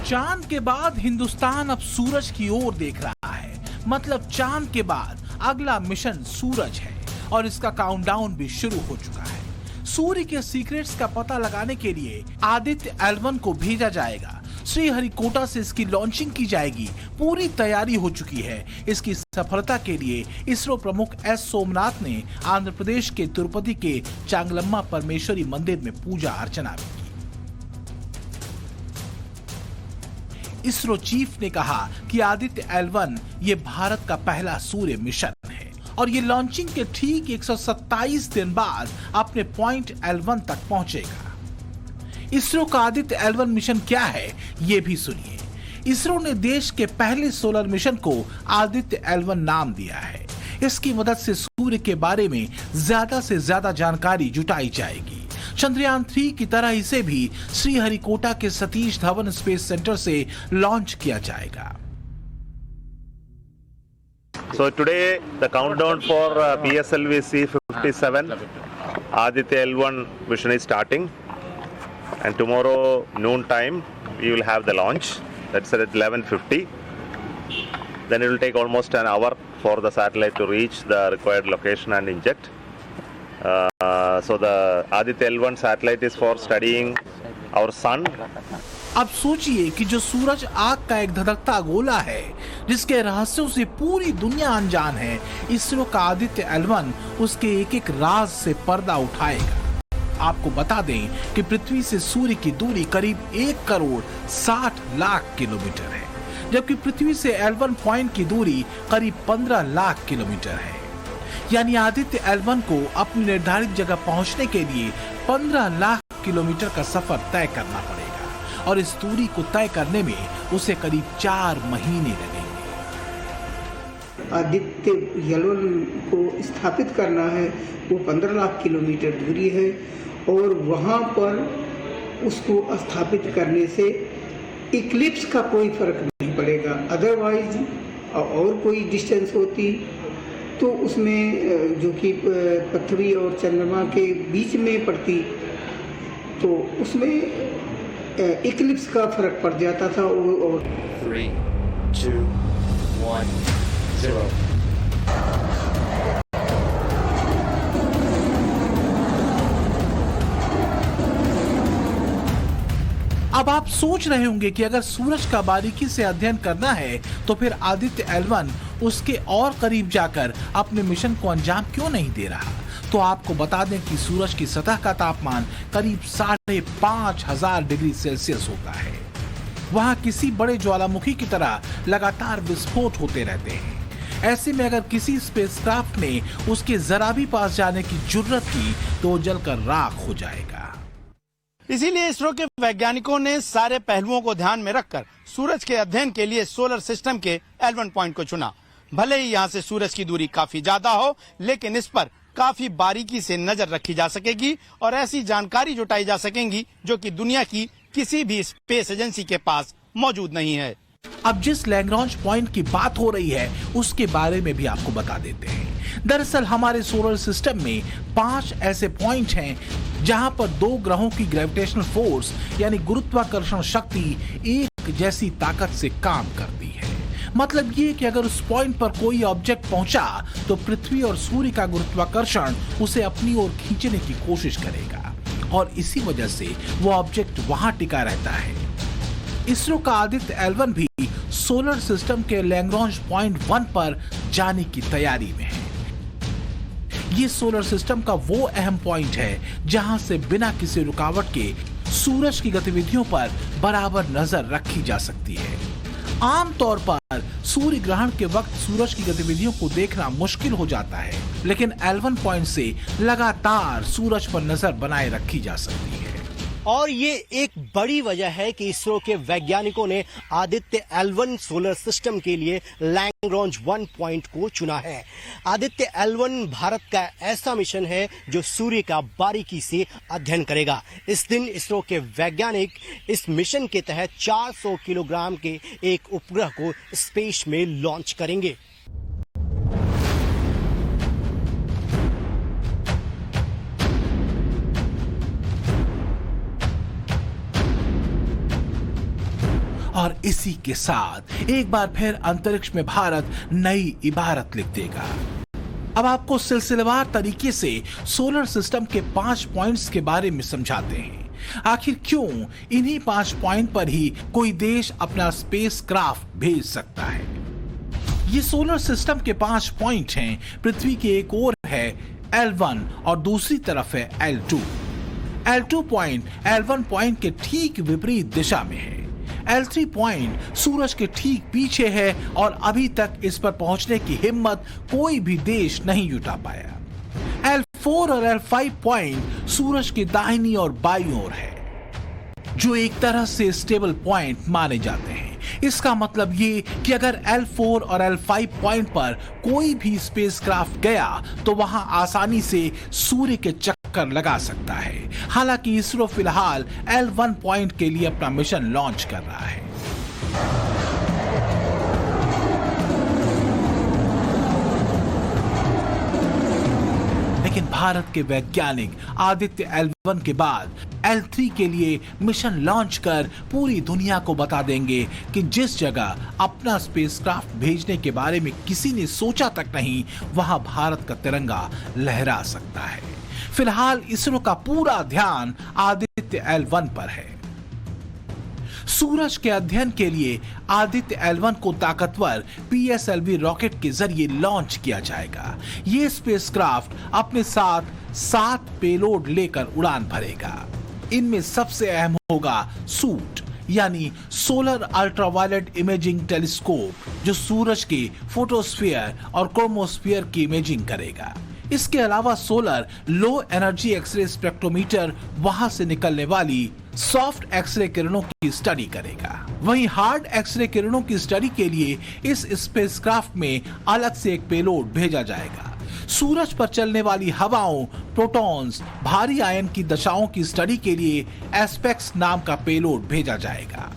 चांद के बाद हिंदुस्तान अब सूरज की ओर देख रहा है। मतलब चांद के बाद अगला मिशन सूरज है और इसका काउंटडाउन भी शुरू हो चुका है। सूर्य के सीक्रेट्स का पता लगाने के लिए आदित्य L1 को भेजा जाएगा। श्रीहरिकोटा से इसकी लॉन्चिंग की जाएगी। पूरी तैयारी हो चुकी है। इसकी सफलता के लिए इसरो प्रमुख एस सोमनाथ ने आंध्र प्रदेश के तिरुपति के चांगलम्मा परमेश्वरी मंदिर में पूजा अर्चना भी की। इसरो चीफ ने कहा कि आदित्य L1 ये भारत का पहला सूर्य मिशन है और ये लॉन्चिंग के ठीक 127 दिन बाद अपने पॉइंट L1 तक पहुंचेगा। इसरो का आदित्य L1 मिशन क्या है, ये भी सुनिए। इसरो ने देश के पहले सोलर मिशन को आदित्य L1 नाम दिया है। इसकी मदद से सूर्य के बारे में ज्यादा से ज्यादा जानकारी जुटाई जाएगी। चंद्रयान 3 की तरह इसे भी श्रीहरिकोटा के सतीश धवन स्पेस सेंटर से लॉन्च किया जाएगा। So today the countdown for PSLV C57 Aditya L1 mission is starting, and tomorrow noon time we will have the launch. That's at 11:50. Then it will take almost an hour for the satellite to reach the required location and inject. So the Aditya L1 satellite is for studying our sun. अब सोचिए कि जो सूरज आग का एक धधकता गोला है जिसके रहस्यों से पूरी दुनिया अनजान है, इसरो का आदित्य L1 उसके एक एक राज से पर्दा उठाएगा। आपको बता दें कि पृथ्वी से सूर्य की दूरी करीब 1 करोड़ 60 लाख किलोमीटर है, जबकि पृथ्वी से L1 पॉइंट की दूरी करीब 15 लाख किलोमीटर है। यानी आदित्य L1 को अपनी निर्धारित जगह पहुंचने के लिए 15 लाख किलोमीटर का सफर तय करना पड़ेगा और इस दूरी को तय करने में उसे करीब 4 महीने लगेंगे। आदित्य L1 को स्थापित करना है, वो 15 लाख किलोमीटर दूरी है और वहाँ पर उसको स्थापित करने से इक्लिप्स का कोई फर्क नहीं पड़ेगा। अदरवाइज और कोई डिस्टेंस होती तो उसमें जो कि पृथ्वी और चंद्रमा के बीच में पड़ती तो उसमें इक्लिप्स का फर्क पड़ जाता था। और 3, 2, 1, 0। अब आप सोच रहे होंगे कि अगर सूरज का बारीकी से अध्ययन करना है तो फिर आदित्य L1 उसके और करीब जाकर अपने मिशन को अंजाम क्यों नहीं दे रहा। तो आपको बता दें कि सूरज की सतह का तापमान करीब 5,500 डिग्री सेल्सियस होता है। वहां किसी बड़े ज्वालामुखी की तरह लगातार विस्फोट होते रहते हैं। ऐसे में अगर किसी स्पेसक्राफ्ट ने उसके जरा भी पास जाने की जुर्रत की तो वो जलकर राख हो जाएगा। इसीलिए इसरो के वैज्ञानिकों ने सारे पहलुओं को ध्यान में रखकर सूरज के अध्ययन के लिए सोलर सिस्टम के L1 पॉइंट को चुना। भले ही यहाँ से सूरज की दूरी काफी ज्यादा हो, लेकिन इस पर काफी बारीकी से नजर रखी जा सकेगी और ऐसी जानकारी जुटाई जा सकेंगी जो कि दुनिया की किसी भी स्पेस एजेंसी के पास मौजूद नहीं है। अब जिस लैग्रांज पॉइंट की बात हो रही है उसके बारे में भी आपको बता देते हैं। दरअसल हमारे सोलर सिस्टम में 5 ऐसे पॉइंट हैं जहां पर 2 ग्रहों की ग्रेविटेशनल फोर्स यानी गुरुत्वाकर्षण शक्ति एक जैसी ताकत से काम करती है। मतलब ये कि अगर उस पॉइंट पर कोई ऑब्जेक्ट पहुंचा तो पृथ्वी और सूर्य का गुरुत्वाकर्षण उसे अपनी ओर खींचने की कोशिश करेगा और इसी वजह से वो ऑब्जेक्ट वहां टिका रहता है। इसरो का आदित्य L1 भी सोलर सिस्टम के लैग्रांज पॉइंट 1 पर जाने की तैयारी में है। ये सोलर सिस्टम का वो अहम पॉइंट है जहां से बिना किसी रुकावट के सूरज की गतिविधियों पर बराबर नजर रखी जा सकती है। आमतौर पर सूर्य ग्रहण के वक्त सूरज की गतिविधियों को देखना मुश्किल हो जाता है, लेकिन L1 पॉइंट से लगातार सूरज पर नजर बनाए रखी जा सकती है। और ये एक बड़ी वजह है कि इसरो के वैज्ञानिकों ने आदित्य L1 सोलर सिस्टम के लिए लैग्रांज 1 पॉइंट को चुना है। आदित्य L1 भारत का ऐसा मिशन है जो सूर्य का बारीकी से अध्ययन करेगा। इस दिन इसरो के वैज्ञानिक इस मिशन के तहत 400 किलोग्राम के एक उपग्रह को स्पेस में लॉन्च करेंगे। और इसी के साथ एक बार फिर अंतरिक्ष में भारत नई इबारत लिख देगा। अब आपको सिलसिलेवार तरीके से सोलर सिस्टम के 5 पॉइंट्स के बारे में समझाते हैं। आखिर क्यों इन्हीं 5 पॉइंट पर ही कोई देश अपना स्पेस क्राफ्ट भेज सकता है। ये सोलर सिस्टम के 5 पॉइंट हैं। पृथ्वी की एक ओर है L1 और दूसरी तरफ है L2। L2 point L1 point के ठीक विपरीत दिशा में है। L3 पॉइंट सूरज के ठीक पीछे है और अभी तक इस पर पहुंचने की हिम्मत कोई भी देश नहीं जुटा पाया। L4 और L5 पॉइंट सूरज के दाहिनी और बाईं ओर है, जो एक तरह से स्टेबल पॉइंट माने जाते हैं। इसका मतलब ये कि अगर L4 और L5 पॉइंट पर कोई भी स्पेसक्राफ्ट गया तो वहां आसानी से सूर्य के चक्कर लगा सकता है। हालांकि इसरो फिलहाल L1 पॉइंट के लिए अपना मिशन लॉन्च कर रहा है। लेकिन भारत के वैज्ञानिक आदित्य L1 के बाद L3 के लिए मिशन लॉन्च कर पूरी दुनिया को बता देंगे कि जिस जगह अपना स्पेसक्राफ्ट भेजने के बारे में किसी ने सोचा तक नहीं, वहां भारत का तिरंगा लहरा सकता है। फिलहाल इसरो का पूरा ध्यान आदित्य L1 पर है। सूरज के अध्ययन के लिए आदित्य L1 को ताकतवर PSLV रॉकेट के जरिए लॉन्च किया जाएगा। ये स्पेसक्राफ्ट अपने साथ 7 पेलोड लेकर उड़ान भरेगा। इनमें सबसे अहम होगा सूट, यानी सोलर अल्ट्रावायलेट इमेजिंग टेलीस्कोप, जो सूरज के फोटोस्फीयर और क्रोमोस्फीयर की इमेजिंग करेगा। इसके अलावा solar low energy X ray spectrometer वहां से निकलने वाली सॉफ्ट एक्सरे किरणों की स्टडी करेगा। वहीं हार्ड एक्सरे किरणों की स्टडी के लिए इस स्पेसक्राफ्ट में अलग से एक पेलोड भेजा जाएगा। सूरज पर चलने वाली हवाओं, प्रोटॉन्स, भारी आयन की दशाओं की स्टडी के लिए एस्पेक्स नाम का पेलोड भेजा जाएगा।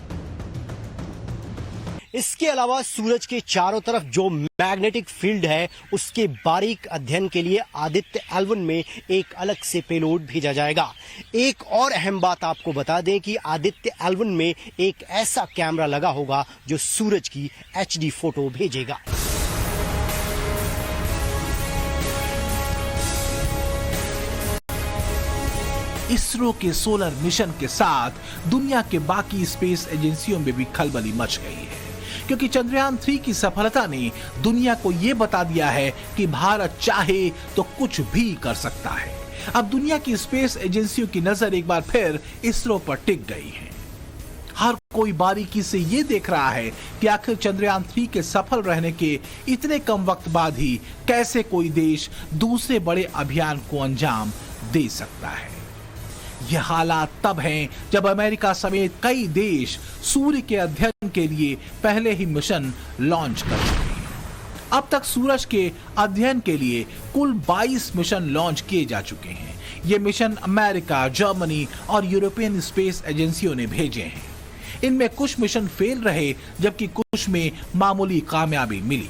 इसके अलावा सूरज के चारों तरफ जो मैग्नेटिक फील्ड है, उसके बारीक अध्ययन के लिए आदित्य L1 में एक अलग से पेलोड भेजा जाएगा। एक और अहम बात आपको बता दें कि आदित्य L1 में एक ऐसा कैमरा लगा होगा जो सूरज की HD फोटो भेजेगा। इसरो के सोलर मिशन के साथ दुनिया के बाकी स्पेस एजेंसियों में भी खलबली मच गई है, क्योंकि चंद्रयान 3 की सफलता ने दुनिया को यह बता दिया है कि भारत चाहे तो कुछ भी कर सकता है। अब दुनिया की स्पेस एजेंसियों की नजर एक बार फिर इसरो पर टिक गई है। हर कोई बारीकी से यह देख रहा है कि आखिर चंद्रयान 3 के सफल रहने के इतने कम वक्त बाद ही कैसे कोई देश दूसरे बड़े अभियान को अंजाम दे सकता है। यह हालात तब हैं जब अमेरिका समेत कई देश सूर्य के अध्ययन के लिए पहले ही मिशन लॉन्च कर चुके हैं। अब तक सूरज के अध्ययन के लिए कुल 22 मिशन लॉन्च किए जा चुके हैं। ये मिशन अमेरिका, जर्मनी और यूरोपियन स्पेस एजेंसियों ने भेजे हैं। इनमें कुछ मिशन फेल रहे, जबकि कुछ में मामूली कामयाबी मिली।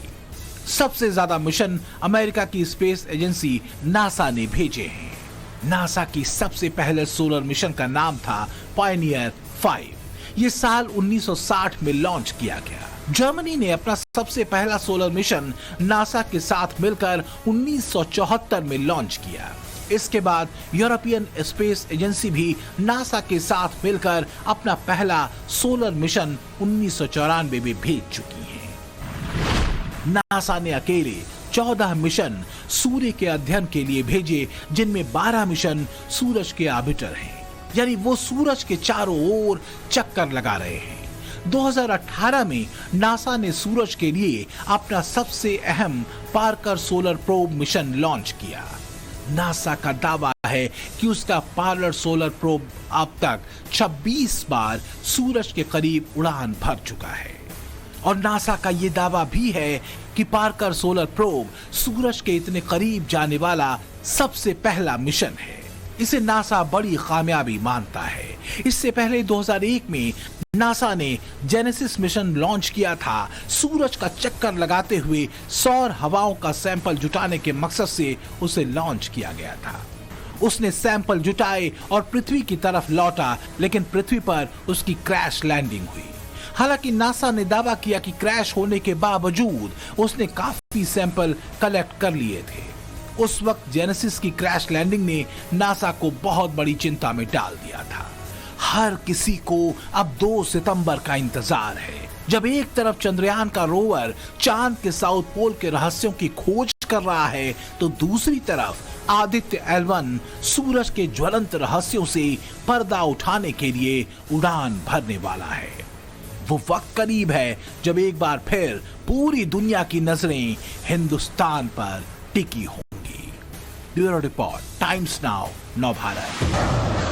सबसे ज्यादा मिशन अमेरिका की स्पेस एजेंसी नासा ने भेजे हैं। नासा की सबसे पहले सोलर मिशन का नाम था पायनियर 5। यह साल 1960 में लॉन्च किया गया। जर्मनी ने अपना सबसे पहला सोलर मिशन नासा के साथ मिलकर 1974 में लॉन्च किया। इसके बाद यूरोपियन स्पेस एजेंसी भी नासा के साथ मिलकर अपना पहला सोलर मिशन 1994 में भेज चुकी है। नासा ने अकेले 14 मिशन सूर्य के अध्ययन के लिए भेजे, जिनमें 12 मिशन सूरज के ऑर्बिटर हैं, यानी वो सूरज के चारों ओर चक्कर लगा रहे हैं। 2018 में नासा ने सूरज के लिए अपना सबसे अहम Parker solar probe mission launch किया। नासा का दावा है कि उसका पार्कर सोलर प्रोब अब तक 26 बार सूरज के करीब उड़ान भर चुका है। और नासा का यह दावा भी है कि पार्कर सोलर प्रोब सूरज के इतने करीब जाने वाला सबसे पहला मिशन है। इसे नासा बड़ी कामयाबी मानता है। इससे पहले 2001 में नासा ने जेनेसिस मिशन लॉन्च किया था। सूरज का चक्कर लगाते हुए सौर हवाओं का सैंपल जुटाने के मकसद से उसे लॉन्च किया गया था। उसने सैंपल जुटाए और पृथ्वी की तरफ लौटा, लेकिन पृथ्वी पर उसकी क्रैश लैंडिंग हुई। हालांकि नासा ने दावा किया कि क्रैश होने के बावजूद उसने काफी सैंपल कलेक्ट कर लिए थे। उस वक्त जेनेसिस की क्रैश लैंडिंग ने नासा को बहुत बड़ी चिंता में डाल दिया था। हर किसी को अब 2 सितंबर का इंतजार है, जब एक तरफ चंद्रयान का रोवर चांद के साउथ पोल के रहस्यों की खोज कर रहा है, तो दूसरी तरफ आदित्य L1 सूरज के ज्वलंत रहस्यों से पर्दा उठाने के लिए उड़ान भरने वाला है। वो वक्त करीब है जब एक बार फिर पूरी दुनिया की नजरें हिंदुस्तान पर टिकी होंगी। ब्यूरो रिपोर्ट, टाइम्स नाउ, नव भारत।